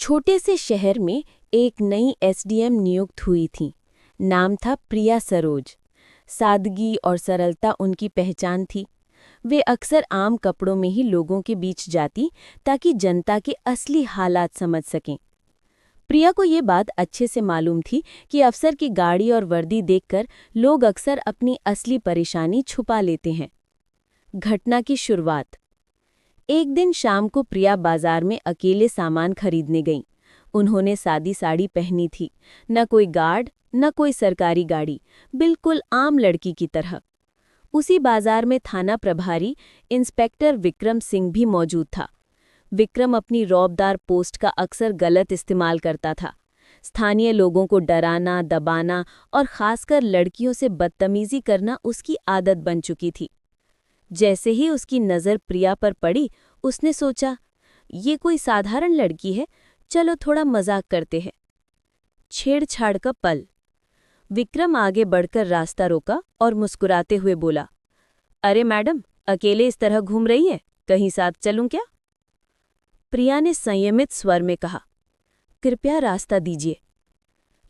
छोटे से शहर में एक नई एसडीएम नियुक्त हुई थी। नाम था प्रिया सरोज। सादगी और सरलता उनकी पहचान थी। वे अक्सर आम कपड़ों में ही लोगों के बीच जाती ताकि जनता के असली हालात समझ सकें। प्रिया को ये बात अच्छे से मालूम थी कि अफसर की गाड़ी और वर्दी देखकर लोग अक्सर अपनी असली परेशानी छुपा लेते हैं। घटना की शुरुआत। एक दिन शाम को प्रिया बाजार में अकेले सामान खरीदने गईं। उन्होंने सादी साड़ी पहनी थी, न कोई गार्ड न कोई सरकारी गाड़ी, बिल्कुल आम लड़की की तरह। उसी बाजार में थाना प्रभारी इंस्पेक्टर विक्रम सिंह भी मौजूद था। विक्रम अपनी रौबदार पोस्ट का अक्सर गलत इस्तेमाल करता था। स्थानीय लोगों को डराना, दबाना और खासकर लड़कियों से बदतमीजी करना उसकी आदत बन चुकी थी। जैसे ही उसकी नज़र प्रिया पर पड़ी, उसने सोचा, ये कोई साधारण लड़की है, चलो थोड़ा मजाक करते हैं। छेड़छाड़ का पल। विक्रम आगे बढ़कर रास्ता रोका और मुस्कुराते हुए बोला, अरे मैडम, अकेले इस तरह घूम रही है, कहीं साथ चलूं क्या? प्रिया ने संयमित स्वर में कहा, कृपया रास्ता दीजिए।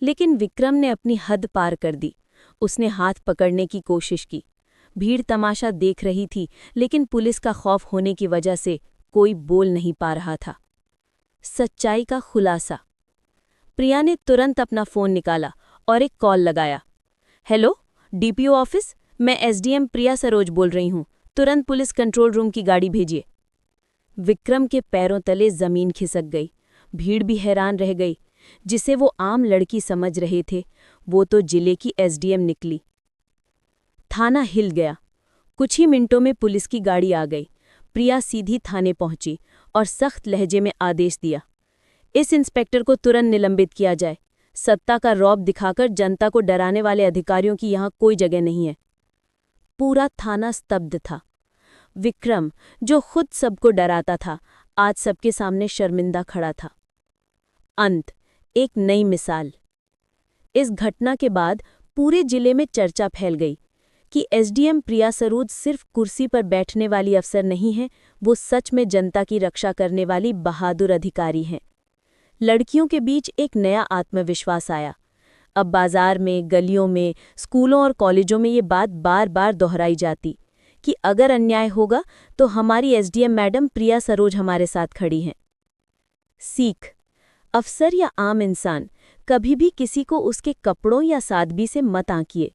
लेकिन विक्रम ने अपनी हद पार कर दी। उसने हाथ पकड़ने की कोशिश की। भीड़ तमाशा देख रही थी, लेकिन पुलिस का खौफ होने की वजह से कोई बोल नहीं पा रहा था। सच्चाई का खुलासा। प्रिया ने तुरंत अपना फोन निकाला और एक कॉल लगाया। हेलो, डीपीओ ऑफिस, मैं एसडीएम प्रिया सरोज बोल रही हूँ, तुरंत पुलिस कंट्रोल रूम की गाड़ी भेजिए। विक्रम के पैरों तले जमीन खिसक गई। भीड़ भी हैरान रह गई। जिसे वो आम लड़की समझ रहे थे, वो तो जिले की एसडीएम निकली। थाना हिल गया। कुछ ही मिनटों में पुलिस की गाड़ी आ गई। प्रिया सीधी थाने पहुंची और सख्त लहजे में आदेश दिया, इस इंस्पेक्टर को तुरंत निलंबित किया जाए। सत्ता का रौब दिखाकर जनता को डराने वाले अधिकारियों की यहाँ कोई जगह नहीं है। पूरा थाना स्तब्ध था। विक्रम, जो खुद सबको डराता था, आज सबके सामने शर्मिंदा खड़ा था। अंत। एक नई मिसाल। इस घटना के बाद पूरे जिले में चर्चा फैल गई कि एसडीएम प्रिया सरोज सिर्फ कुर्सी पर बैठने वाली अफसर नहीं है, वो सच में जनता की रक्षा करने वाली बहादुर अधिकारी हैं। लड़कियों के बीच एक नया आत्मविश्वास आया। अब बाजार में, गलियों में, स्कूलों और कॉलेजों में ये बात बार बार दोहराई जाती कि अगर अन्याय होगा तो हमारी एसडीएम मैडम प्रिया सरोज हमारे साथ खड़ी हैं। सीख। अफसर या आम इंसान कभी भी किसी को उसके कपड़ों या सादगी से मत आंकिए।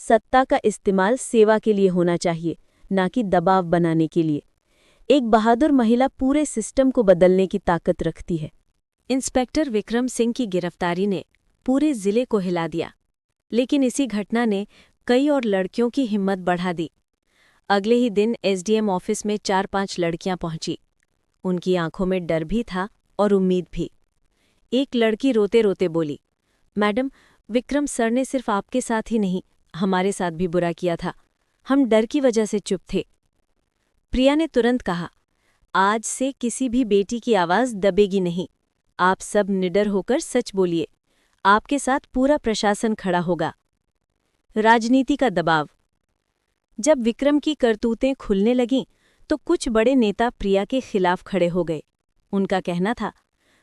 सत्ता का इस्तेमाल सेवा के लिए होना चाहिए, ना कि दबाव बनाने के लिए। एक बहादुर महिला पूरे सिस्टम को बदलने की ताकत रखती है। इंस्पेक्टर विक्रम सिंह की गिरफ्तारी ने पूरे जिले को हिला दिया, लेकिन इसी घटना ने कई और लड़कियों की हिम्मत बढ़ा दी। अगले ही दिन एसडीएम ऑफिस में 4-5 लड़कियां पहुंची। उनकी आंखों में डर भी था और उम्मीद भी। एक लड़की रोते रोते बोली, मैडम, विक्रम सर ने सिर्फ आपके साथ ही नहीं, हमारे साथ भी बुरा किया था। हम डर की वजह से चुप थे। प्रिया ने तुरंत कहा, आज से किसी भी बेटी की आवाज दबेगी नहीं। आप सब निडर होकर सच बोलिए। आपके साथ पूरा प्रशासन खड़ा होगा। राजनीति का दबाव। जब विक्रम की करतूतें खुलने लगीं, तो कुछ बड़े नेता प्रिया के खिलाफ खड़े हो गए। उनका कहना था,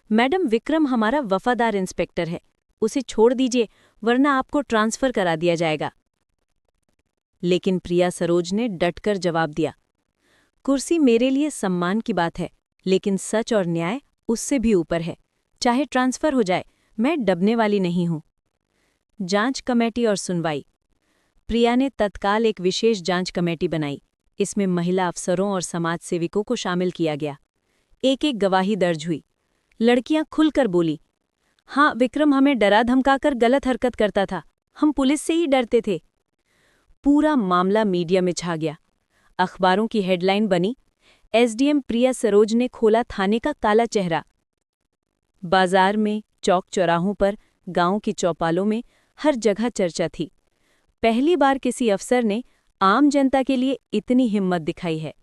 मैडम, विक्रम हमारा वफादार इंस्पेक्टर है, उसे छोड़ दीजिए, वरना आपको ट्रांसफर करा दिया जाएगा। लेकिन प्रिया सरोज ने डटकर जवाब दिया, कुर्सी मेरे लिए सम्मान की बात है, लेकिन सच और न्याय उससे भी ऊपर है। चाहे ट्रांसफर हो जाए, मैं डबने वाली नहीं हूं। जांच कमेटी और सुनवाई। प्रिया ने तत्काल एक विशेष जांच कमेटी बनाई। इसमें महिला अफसरों और समाज सेविकों को शामिल किया गया। एक एक गवाही दर्ज हुई। लड़कियां खुलकर बोली, हाँ, विक्रम हमें डरा धमकाकर गलत हरकत करता था, हम पुलिस से ही डरते थे। पूरा मामला मीडिया में छा गया। अखबारों की हेडलाइन बनी, एसडीएम प्रिया सरोज ने खोला थाने का काला चेहरा। बाजार में, चौक चौराहों पर, गांव की चौपालों में, हर जगह चर्चा थी। पहली बार किसी अफसर ने आम जनता के लिए इतनी हिम्मत दिखाई है।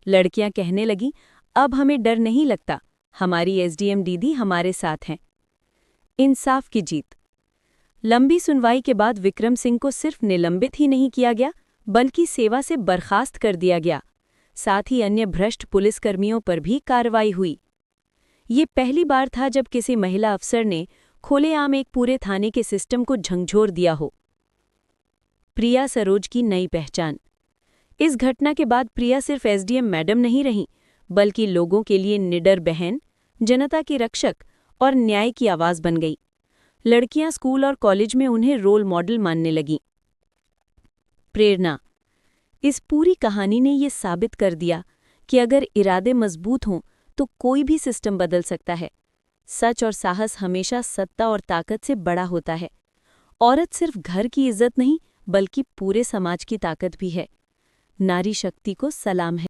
लड़कियां कहने लगीं, अब हमें डर नहीं लगता, हमारी एसडीएम दीदी हमारे साथ हैं। इंसाफ की जीत। लंबी सुनवाई के बाद विक्रम सिंह को सिर्फ निलंबित ही नहीं किया गया, बल्कि सेवा से बर्खास्त कर दिया गया। साथ ही अन्य भ्रष्ट पुलिसकर्मियों पर भी कार्रवाई हुई। ये पहली बार था जब किसी महिला अफसर ने खुलेआम एक पूरे थाने के सिस्टम को झंझोर दिया हो। प्रिया सरोज की नई पहचान। इस घटना के बाद प्रिया सिर्फ एसडीएम मैडम नहीं रहीं, बल्कि लोगों के लिए निडर बहन, जनता की रक्षक और न्याय की आवाज बन गई। लड़कियां स्कूल और कॉलेज में उन्हें रोल मॉडल मानने लगीं। प्रेरणा। इस पूरी कहानी ने ये साबित कर दिया कि अगर इरादे मजबूत हों तो कोई भी सिस्टम बदल सकता है। सच और साहस हमेशा सत्ता और ताकत से बड़ा होता है। औरत सिर्फ घर की इज्जत नहीं, बल्कि पूरे समाज की ताकत भी है। नारी शक्ति को सलाम है।